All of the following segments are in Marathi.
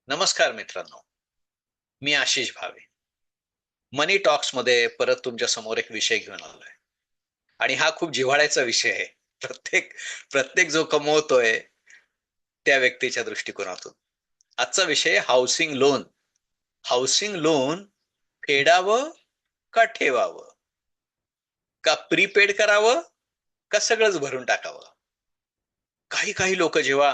नमस्कार मित्रांनो, मी आशिष भावे. मनी टॉक्स मध्ये परत तुमच्या समोर एक विषय घेऊन आलोय आणि हा खूप जिव्हाळ्याचा विषय आहे. प्रत्येक प्रत्येक जो कमवतोय त्या व्यक्तीच्या दृष्टिकोनातून. आजचा विषय आहे हाउसिंग लोन. हाउसिंग लोन फेडावं का ठेवावं? का प्रीपेड करावं का सगळंच भरून टाकावं? काही काही लोक जेव्हा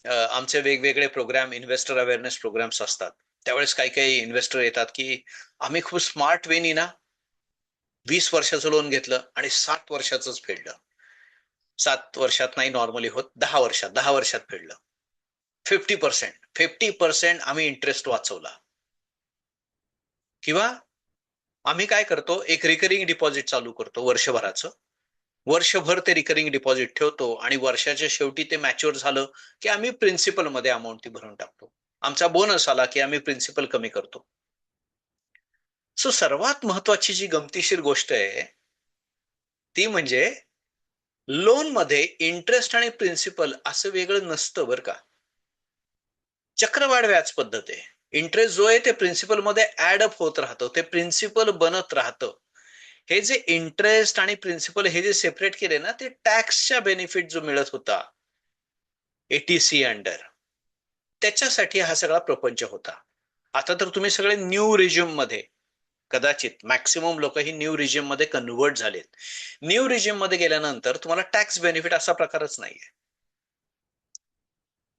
आमचे वेगवेगळे प्रोग्राम, इन्व्हेस्टर अवेअरनेस प्रोग्राम्स असतात, त्यावेळेस काही काही इन्व्हेस्टर येतात की आम्ही खूप स्मार्ट वेनी ना 20 वर्षाचं लोन घेतलं आणि 7 वर्षाचंच फेडलं. 7 वर्षात नाही नॉर्मली होत, 10 वर्षात, 10 वर्षात फेडलं. 50% आम्ही इंटरेस्ट वाचवला. किंवा आम्ही काय करतो, एक रिकरिंग डिपॉझिट चालू करतो वर्षभराचं. वर्षभर ते रिकरिंग डिपॉझिट ठेवतो आणि वर्षाच्या शेवटी ते मॅच्युअर झालं की आम्ही प्रिन्सिपल मध्ये अमाऊंट ती भरून टाकतो. आमचा बोनस आला की आम्ही प्रिन्सिपल कमी करतो. सो सर्वात महत्वाची जी गमतीशीर गोष्ट आहे ती म्हणजे लोन मध्ये इंटरेस्ट आणि प्रिन्सिपल असं वेगळं नसतं बरं का. चक्रवाढ व्याज पद्धत आहे. इंटरेस्ट जो आहे ते प्रिन्सिपल मध्ये ऍड अप होत राहतं, ते प्रिन्सिपल बनत राहतं. हे जे इंटरेस्ट आणि प्रिन्सिपल हे जे सेपरेट केले ना, ते टॅक्सच्या बेनिफिट जो मिळत होता एटीसी अंडर, त्याच्यासाठी हा सगळा प्रपंच होता. आता तर तुम्ही सगळे न्यू रिज्यूम मध्ये, कदाचित मॅक्सिमम लोक ही न्यू रिजिम मध्ये कन्व्हर्ट झालेत. न्यू रिजिम मध्ये गेल्यानंतर तुम्हाला टॅक्स बेनिफिट असा प्रकारच नाहीये.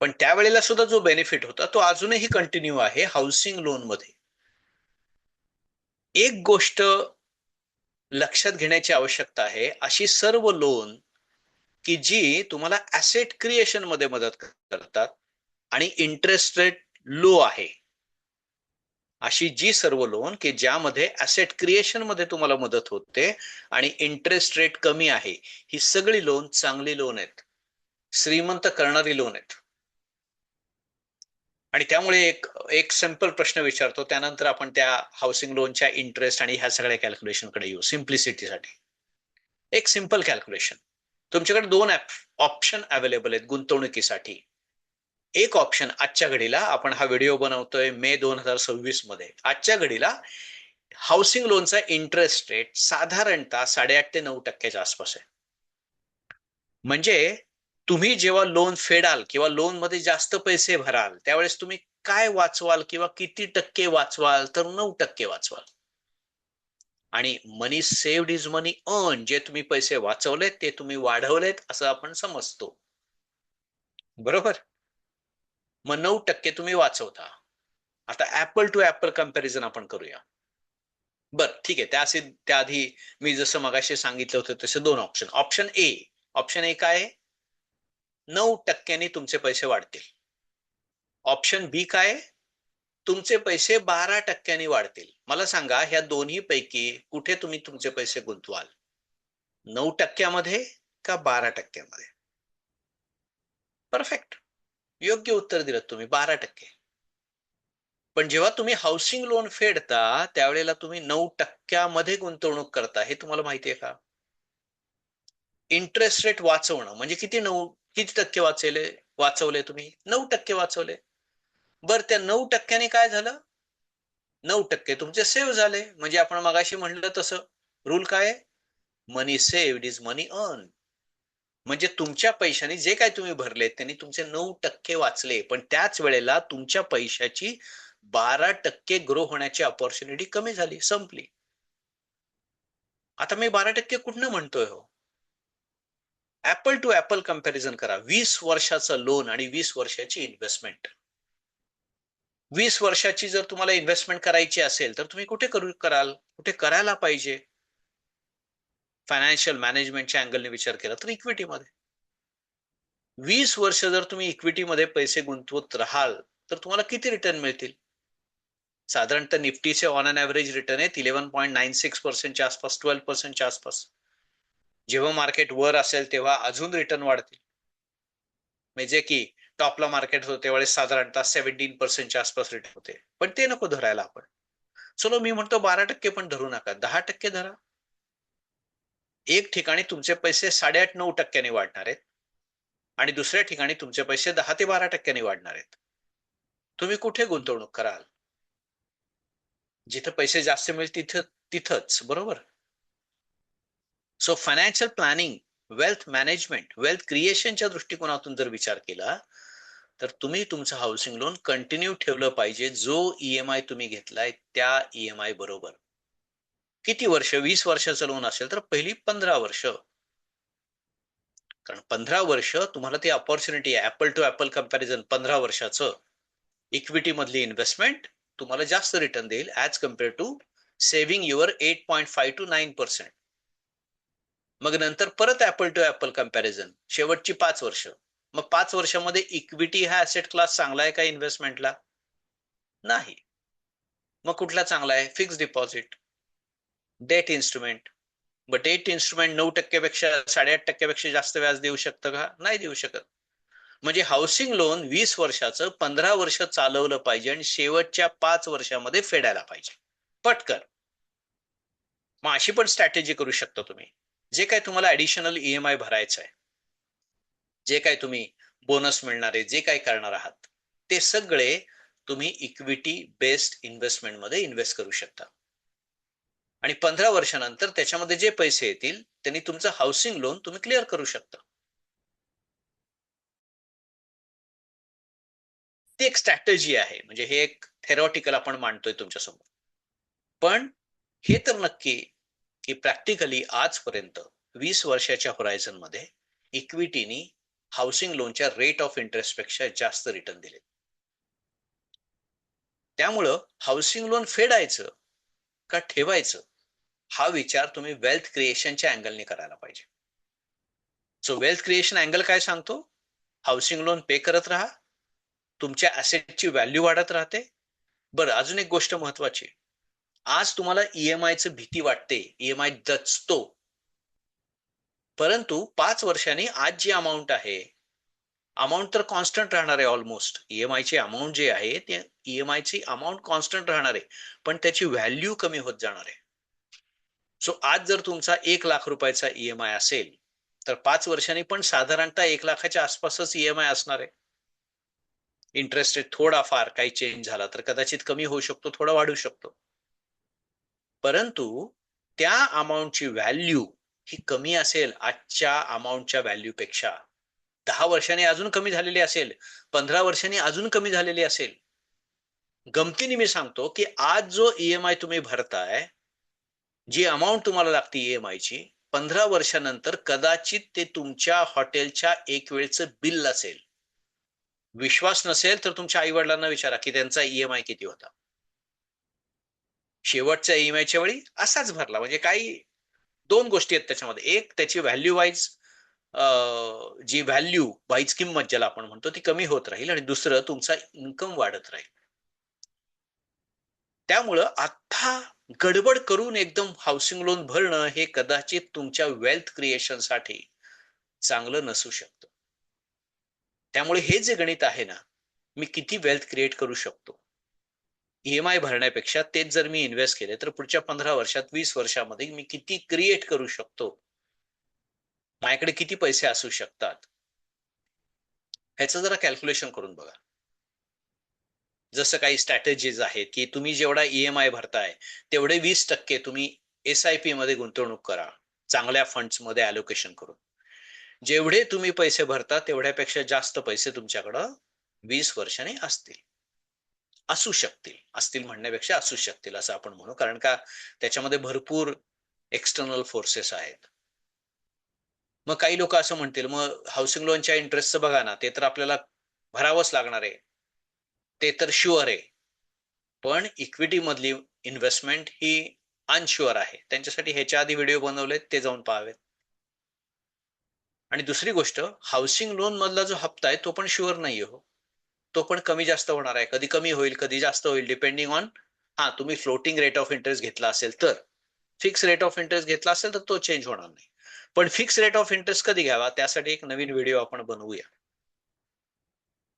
पण त्यावेळेला सुद्धा जो बेनिफिट होता तो अजूनही कंटिन्यू आहे हाऊसिंग लोन मध्ये. एक गोष्ट लक्षात घेण्याची आवश्यकता आहे, अशी सर्व लोन की जी तुम्हाला ऍसेट क्रिएशन मध्ये मदत करतात आणि इंटरेस्ट रेट लो आहे, अशी जी सर्व लोन की ज्यामध्ये ऍसेट क्रिएशन मध्ये तुम्हाला मदत होते आणि इंटरेस्ट रेट कमी आहे, ही सगळी लोन चांगली लोन आहेत, श्रीमंत करणारी लोन आहेत. आणि त्यामुळे एक एक सिंपल प्रश्न विचारतो, त्यानंतर आपण त्या हाऊसिंग लोनच्या इंटरेस्ट आणि ह्या सगळ्या कॅल्क्युलेशन कडे येऊ सिम्प्लिसिटीसाठी. एक सिंपल कॅल्क्युलेशन. तुमच्याकडे दोन ऑप्शन अवेलेबल आहेत गुंतवणुकीसाठी. एक ऑप्शन आजच्या घडीला, आपण हा व्हिडिओ बनवतोय मे 2026 मध्ये, आजच्या घडीला हाऊसिंग लोनचा इंटरेस्ट रेट साधारणतः 8.5 ते 9% आसपास आहे. म्हणजे तुम्ही जेव्हा लोन फेडाल किंवा लोन मध्ये जास्त पैसे भराल त्यावेळेस तुम्ही काय वाचवाल किंवा किती टक्के वाचवाल, तर 9% वाचवाल. आणि मनी सेव्ड इज मनी अर्न, जे तुम्ही पैसे वाचवलेत ते तुम्ही वाढवलेत असं आपण समजतो, बरोबर. मग 9% तुम्ही वाचवता. आता ऍपल टू ऍपल कम्पॅरिझन आपण करूया. बर ठीक आहे, त्याआधी मी जसं मगाशी सांगितलं होतं तसे दोन ऑप्शन. ऑप्शन ए काय, 9% तुमचे पैसे वाढतील. ऑप्शन बी काय, तुमचे पैसे 12% वाढतील. मला सांगा, ह्या दोन्ही पैकी कुठे तुम्ही तुमचे पैसे गुंतवाल? 9% का 12%? परफेक्ट, योग्य उत्तर दिलं तुम्ही, 12%. पण जेव्हा तुम्ही हाऊसिंग लोन फेडता त्यावेळेला तुम्ही 9% गुंतवणूक करता, हे तुम्हाला माहितीये का? इंटरेस्ट रेट वाचवणं म्हणजे किती टक्के वाचवले तुम्ही? 9% वाचवले. बर, त्या 9%ने काय झालं? 9% तुमचे सेव्ह झाले. म्हणजे आपण मगाशी म्हणलं तसं रूल काय आहे? मनी सेव्ड इज मनी अर्न. म्हणजे तुमच्या पैशाने जे काय तुम्ही भरले त्यांनी तुमचे 9% वाचले, पण त्याच वेळेला तुमच्या पैशाची 12% ग्रो होण्याची अपॉर्च्युनिटी कमी झाली, संपली. आता मी 12% कुठनं म्हणतोय हो? ऍपल टू ऍपल कंपॅरिझन करा. 20 वर्षाचं लोन आणि 20 वर्षाची इन्व्हेस्टमेंट. 20 वर्षाची जर तुम्हाला इन्व्हेस्टमेंट करायची असेल तर तुम्ही कराल, कुठे करायला पाहिजे? फायनान्शियल मॅनेजमेंटच्या अँगलने विचार केला तर इक्विटीमध्ये. 20 वर्ष जर तुम्ही इक्विटीमध्ये पैसे गुंतवत राहाल तर तुम्हाला किती रिटर्न मिळतील? साधारणतः निफ्टीचे ऑन अन ऍव्हरेज रिटर्न आहे 11.96%च्या आसपास, 12%च्या आसपास. जेव्हा मार्केट वर असेल तेव्हा अजून रिटर्न वाढतील. म्हणजे की टॉपला मार्केट होते त्यावेळेस साधारणतः 17% आसपास रिटर्न होते. पण ते नको धरायला आपण. चलो मी म्हणतो 12% पण धरू नका, 10% धरा. एक ठिकाणी तुमचे पैसे 8.5-9% वाढणार आहेत आणि दुसऱ्या ठिकाणी तुमचे पैसे 10 ते 12% वाढणार आहेत. तुम्ही कुठे गुंतवणूक कराल? जिथे पैसे जास्त मिळतील तिथंच, बरोबर? So financial planning, wealth management, wealth क्रिएशनच्या दृष्टिकोनातून जर विचार केला, तर तुम्ही तुमचं हाऊसिंग लोन कंटिन्यू ठेवलं पाहिजे, जो ईएमआय तुम्ही घेतलाय त्या ईएमआय बरोबर. किती वर्ष? 20 वर्षाचं लोन असेल तर पहिली 15 वर्ष. कारण 15 वर्ष तुम्हाला ती अपॉर्च्युनिटी आहे. ऍपल टू ऍपल कंपॅरिझन 15 वर्षाचं इक्विटी मधली इन्व्हेस्टमेंट तुम्हाला जास्त रिटर्न देईल as compared to saving your 8.5 to 9%. मग नंतर परत ऍपल टू ऍपल कंपॅरिझन शेवटची 5 वर्ष. मग 5 वर्षामध्ये इक्विटी हा ऍसेट क्लास चांगला आहे का इन्व्हेस्टमेंटला? नाही. मग कुठला चांगला आहे? Fix deposit, debt instrument. But debt instrument 9% पेक्षा 8.5% पेक्षा जास्त व्याज देऊ शकतं का? नाही देऊ शकत. म्हणजे हाऊसिंग लोन 20 वर्षाचं 15 वर्ष चालवलं पाहिजे आणि शेवटच्या 5 वर्षामध्ये फेडायला पाहिजे पटकन. मग अशी पण स्ट्रॅटेजी करू शकता तुम्ही. जे काय तुम्हाला ऍडिशनल ईएमआय भरायचं आहे, जे काय तुम्ही बोनस मिळणारे, जे काय करणार आहात, ते सगळे तुम्ही इक्विटी बेस्ड इन्व्हेस्टमेंट मध्ये इन्व्हेस्ट करू शकता. आणि 15 वर्षानंतर त्याच्यामध्ये जे पैसे येतील त्यांनी तुमचं हाऊसिंग लोन तुम्ही क्लिअर करू शकता. ती एक स्ट्रॅटेजी आहे. म्हणजे हे एक थेरॉटिकल आपण मांडतोय तुमच्यासमोर. पण हे तर नक्की की प्रॅक्टिकली आजपर्यंत 20 वर्षाच्या होरायझन मध्ये इक्विटीनी हाऊसिंग लोनच्या रेट ऑफ इंटरेस्ट पेक्षा जास्त रिटर्न दिले. त्यामुळं हाऊसिंग लोन फेडायचं का ठेवायचं हा विचार तुम्ही वेल्थ क्रिएशनच्या अँगलने करायला पाहिजे. सो वेल्थ क्रिएशन अँगल काय सांगतो? हाऊसिंग लोन पे करत राहा, तुमच्या ऍसेटची व्हॅल्यू वाढत राहते. बरं, अजून एक गोष्ट महत्वाची. आज तुम्हाला ईएमआयची भीती वाटते, ईएमआय दचतो, परंतु 5 वर्षांनी आज जी अमाऊंट आहे, अमाऊंट तर कॉन्स्टंट राहणार आहे. ऑलमोस्ट ईएमआयची अमाऊंट जी आहे ते ईएमआयची अमाऊंट कॉन्स्टंट राहणार आहे, पण त्याची व्हॅल्यू कमी होत जाणार आहे. सो आज जर तुमचा 1 लाख रुपयाचा ईएमआय असेल तर 5 वर्षांनी पण साधारणतः 1 लाखाच्या आसपासच ईएमआय असणार आहे. इंटरेस्ट रेट थोडाफार काही चेंज झाला तर कदाचित कमी होऊ शकतो, थोडा वाढू शकतो, परंतु त्या अमाऊंटची व्हॅल्यू ही कमी असेल आजच्या अमाऊंटच्या व्हॅल्यू पेक्षा. 10 वर्षांनी अजून कमी झालेली असेल, 15 वर्षांनी अजून कमी झालेली असेल. गमतीने मी सांगतो की आज जो ईएमआय तुम्ही भरताय, जी अमाऊंट तुम्हाला लागते ईएमआयची, 15 वर्षानंतर कदाचित ते तुमच्या हॉटेलच्या एक वेळचं बिल असेल. विश्वास नसेल तर तुमच्या आई वडिलांना विचारा की त्यांचा ईएमआय किती होता. शेवटच्या ईएमआयच्या वेळी असाच भरला. म्हणजे काही 2 गोष्टी आहेत त्याच्यामध्ये. एक, त्याची व्हॅल्यू वाईज जी व्हॅल्यू वाईज किंमत ज्याला आपण म्हणतो ती कमी होत राहील, आणि दुसरं तुमचा इन्कम वाढत राहील. त्यामुळं आता गडबड करून एकदम हाऊसिंग लोन भरणं हे कदाचित तुमच्या वेल्थ क्रिएशनसाठी चांगलं नसू शकतं. त्यामुळे हे जे गणित आहे ना, मी किती वेल्थ क्रिएट करू शकतो ईएमआय भरण्यापेक्षा, तेच जर मी इन्व्हेस्ट केले तर पुढच्या 15 वर्षात, 20 वर्षामध्ये मी किती क्रिएट करू शकतो, माझ्याकडे किती पैसे असू शकतात, ह्याचं जरा कॅल्क्युलेशन करून बघा. जसं काही स्ट्रॅटेजीज आहेत की तुम्ही जेवढा ईएमआय भरताय तेवढे 20% तुम्ही एसआयपी मध्ये गुंतवणूक करा, चांगल्या फंड्स मध्ये अलोकेशन करून. जेवढे तुम्ही पैसे भरता तेवढ्यापेक्षा जास्त पैसे तुमच्याकडं 20 वर्षांनी असू शकतील. असतील म्हणण्यापेक्षा असू शकतील असं आपण म्हणू, कारण का त्याच्यामध्ये भरपूर एक्सटर्नल फोर्सेस आहेत. मग काही लोक असं म्हणतील, मग हाऊसिंग लोनच्या इंटरेस्टचं बघा ना, ते तर आपल्याला भरावंच लागणार आहे, ते तर शुअर आहे. पण इक्विटी मधली इन्व्हेस्टमेंट ही अनशुअर आहे. त्यांच्यासाठी ह्याच्या आधी व्हिडिओ बनवलेत, ते जाऊन पाहावेत. आणि दुसरी गोष्ट, हाऊसिंग लोन मधला जो हप्ता आहे तो पण शुअर नाहीये हो. तो पण कमी जास्त होणार आहे. कधी कमी होईल, कधी जास्त होईल, डिपेंडिंग ऑन, तुम्ही फ्लोटिंग रेट ऑफ इंटरेस्ट घेतला असेल तर. फिक्स रेट ऑफ इंटरेस्ट घेतला असेल तर तो चेंज होणार नाही. पण फिक्स रेट ऑफ इंटरेस्ट कधी घ्यावा त्यासाठी एक नवीन व्हिडिओ आपण बनवूया.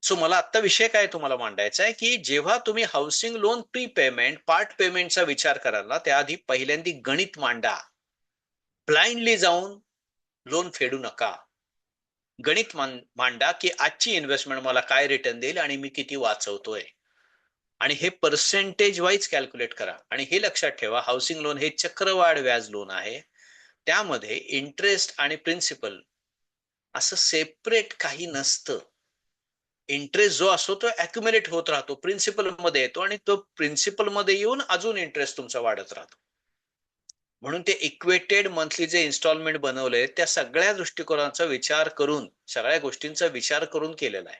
सो मला आत्ता विषय काय तुम्हाला मांडायचा आहे की जेव्हा तुम्ही हाऊसिंग लोन प्रीपेमेंट, पार्ट पेमेंटचा विचार कराल ना, त्याआधी पहिल्यांदा गणित मांडा. ब्लाइंडली जाऊन लोन फेडू नका. गणित मांडा की आजची इन्व्हेस्टमेंट मला काय रिटर्न देईल आणि मी किती वाचवतोय. आणि हे पर्सेंटेज वाईज कॅल्क्युलेट करा. आणि हे लक्षात ठेवा, हाऊसिंग लोन हे चक्रवाढ व्याज लोन आहे. त्यामध्ये इंटरेस्ट आणि प्रिन्सिपल असं सेपरेट काही नसतं. इंटरेस्ट जो असतो तो अक्युमुलेट होत राहतो, प्रिन्सिपल मध्ये येतो आणि तो प्रिन्सिपल मध्ये येऊन अजून इंटरेस्ट तुमचा वाढत राहतो. म्हणून ते इक्वेटेड मंथली जे इन्स्टॉलमेंट बनवले त्या सगळ्या दृष्टिकोनाचा विचार करून, सगळ्या गोष्टींचा विचार करून केलेला आहे.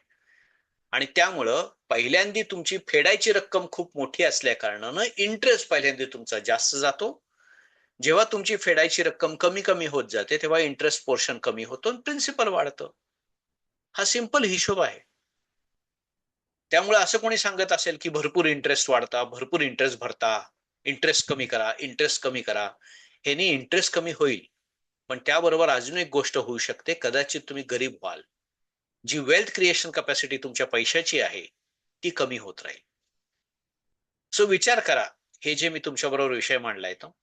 आणि त्यामुळं पहिल्यांदा तुमची फेडायची रक्कम खूप मोठी असल्या कारणानं इंटरेस्ट पहिल्यांदा तुमचा जास्त जातो. जेव्हा तुमची फेडायची रक्कम कमी कमी होत जाते तेव्हा इंटरेस्ट पोर्शन कमी होतो आणि प्रिन्सिपल वाढतं. हा सिंपल हिशोब आहे. त्यामुळे असं कोणी सांगत असेल की भरपूर इंटरेस्ट वाढता, भरपूर इंटरेस्ट भरता, इंटरेस्ट कमी करा, इंटरेस्ट कमी करा, ह्यानी इंटरेस्ट कमी होईल, पण त्याबरोबर अजून एक गोष्ट होऊ शकते, कदाचित तुम्ही गरीब व्हाल. जी वेल्थ क्रिएशन कॅपॅसिटी तुमच्या पैशाची आहे ती कमी होत राहील. सो विचार करा, हे जे मी तुमच्याबरोबर विषय मांडलाय तो,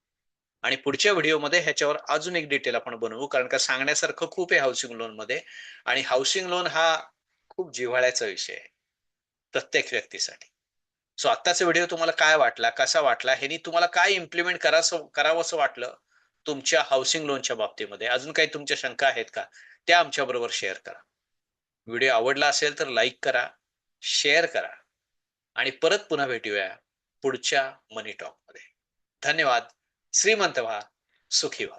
आणि पुढच्या व्हिडिओमध्ये ह्याच्यावर अजून एक डिटेल आपण बनवू, कारण का सांगण्यासारखं खूप आहे हाऊसिंग लोन मध्ये. आणि हाऊसिंग लोन हा खूप जिव्हाळ्याचा विषय आहे प्रत्येक व्यक्तीसाठी. सो आत्ताचा व्हिडिओ तुम्हाला काय वाटला, कसा वाटला, ह्यानी तुम्हाला काय इम्प्लिमेंट करावंसं वाटलं तुमच्या हाऊसिंग लोनच्या बाबतीमध्ये? अजून काही तुमच्या शंका आहेत का, त्या आमच्या बरोबर शेअर करा. व्हिडिओ आवडला असेल तर लाईक करा, शेअर करा, आणि परत पुन्हा भेटूया पुढच्या मनी टॉक मध्ये. धन्यवाद. श्रीमंत व्हा, सुखी व्हा.